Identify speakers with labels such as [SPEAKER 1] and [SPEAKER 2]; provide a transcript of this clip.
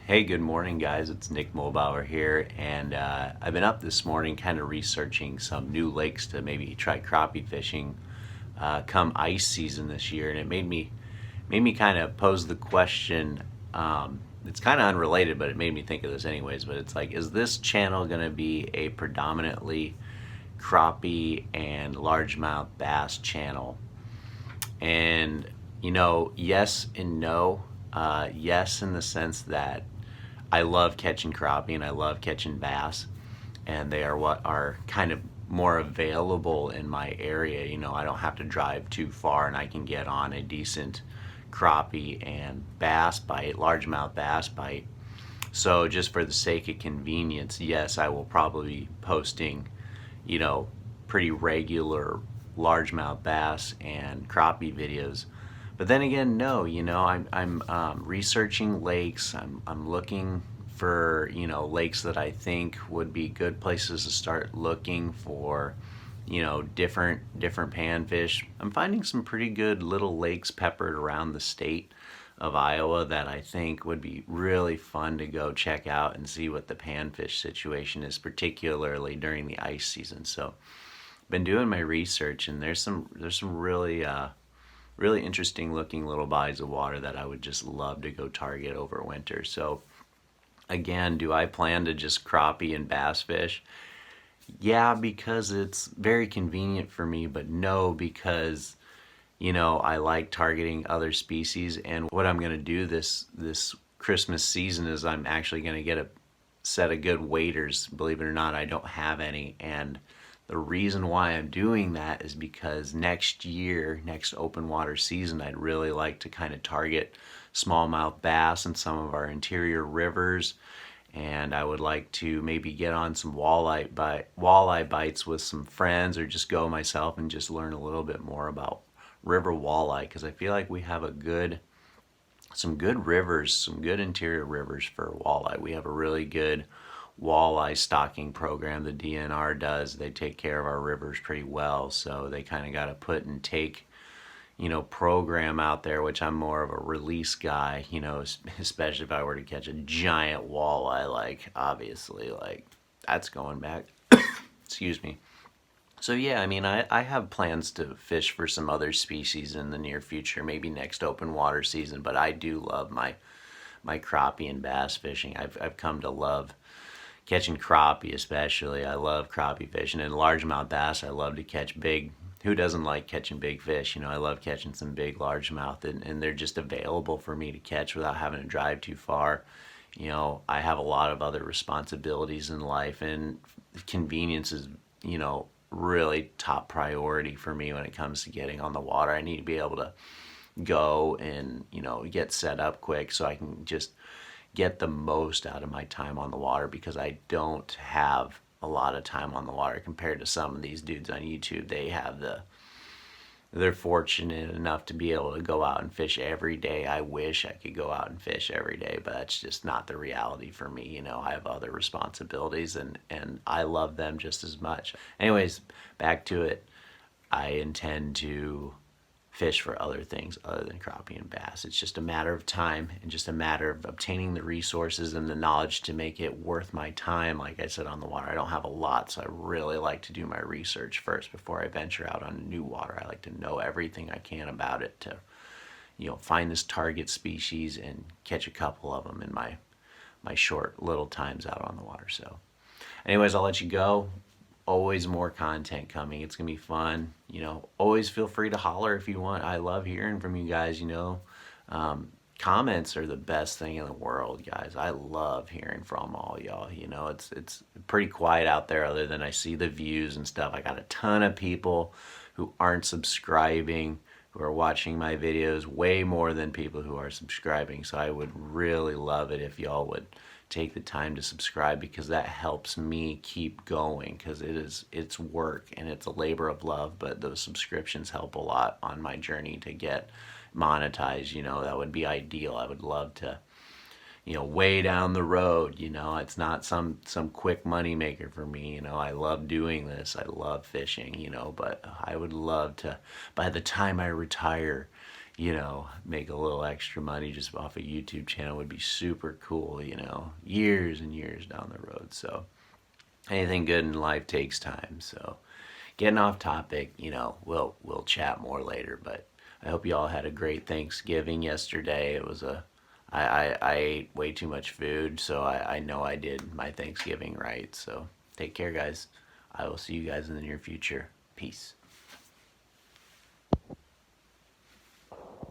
[SPEAKER 1] Hey, good morning, guys. It's Nick Mulbauer here, and I've been up this morning kind of researching some new lakes to maybe try crappie fishing come ice season this year, and it made me kind of pose the question. It's kind of unrelated, but it made me think of this anyways. But it's like, is this channel going to be a predominantly crappie and largemouth bass channel? And yes and no. Yes, in the sense that I love catching crappie and I love catching bass, and they are what are kind of more available in my area. I don't have to drive too far, and I can get on a decent crappie and bass bite, largemouth bass bite. So, just for the sake of convenience, yes, I will probably be posting, you know, pretty regular largemouth bass and crappie videos. But then again, no, I'm researching lakes. I'm looking for lakes that I think would be good places to start looking for different panfish. I'm finding some pretty good little lakes peppered around the state of Iowa that I think would be really fun to go check out and see what the panfish situation is, particularly during the ice season. So, been doing my research, and there's some really interesting looking little bodies of water that I would just love to go target over winter. So again, do I plan to just crappie and bass fish? Yeah, because it's very convenient for me, but no, because I like targeting other species. And what I'm going to do this Christmas season is I'm actually going to get a set of good waders. Believe it or not, I don't have any, and the reason why I'm doing that is because next year, next open water season, I'd really like to kind of target smallmouth bass in some of our interior rivers, and I would like to maybe get on some walleye bites with some friends, or just go myself and just learn a little bit more about river walleye, because I feel like we have some good rivers, some good interior rivers for walleye. We have a really good walleye stocking program the DNR does. They take care of our rivers pretty well, so they kind of got a put and take program out there, which I'm more of a release guy, especially if I were to catch a giant walleye, like obviously, like that's going back. Excuse me. So yeah, I mean, I have plans to fish for some other species in the near future, maybe next open water season, but I do love my crappie and bass fishing. I've come to love catching crappie, especially. I love crappie fishing, and largemouth bass I love to catch big. Who doesn't like catching big fish? I love catching some big largemouth, and they're just available for me to catch without having to drive too far. I have a lot of other responsibilities in life, and convenience is, really top priority for me when it comes to getting on the water. I need to be able to go and, get set up quick so I can just get the most out of my time on the water, because I don't have a lot of time on the water compared to some of these dudes on YouTube. They're fortunate enough to be able to go out and fish every day. I wish I could go out and fish every day, but that's just not the reality for me. I have other responsibilities, and I love them just as much. Anyways, back to it. I intend to fish for other things other than crappie and bass. It's just a matter of time, and just a matter of obtaining the resources and the knowledge to make it worth my time. Like I said, on the water, I don't have a lot, so I really like to do my research first before I venture out on new water. I like to know everything I can about it to, find this target species and catch a couple of them in my short little times out on the water. So anyways, I'll let you go. Always more content coming. It's gonna be fun. Always feel free to holler if you want. I love hearing from you guys. Comments are the best thing in the world, guys. I love hearing from all y'all. It's pretty quiet out there, other than I see the views and stuff. I got a ton of people who aren't subscribing, who are watching my videos, way more than people who are subscribing. So I would really love it if y'all would take the time to subscribe, because that helps me keep going, because it's work and it's a labor of love, but those subscriptions help a lot on my journey to get monetized. That would be ideal. I would love to, way down the road, it's not some quick money maker for me. I love doing this. I love fishing, but I would love to, by the time I retire, make a little extra money just off a YouTube channel would be super cool, years and years down the road. So anything good in life takes time. So getting off topic, we'll chat more later, but I hope you all had a great Thanksgiving yesterday. I ate way too much food, so I know I did my Thanksgiving right. So take care, guys. I will see you guys in the near future. Peace.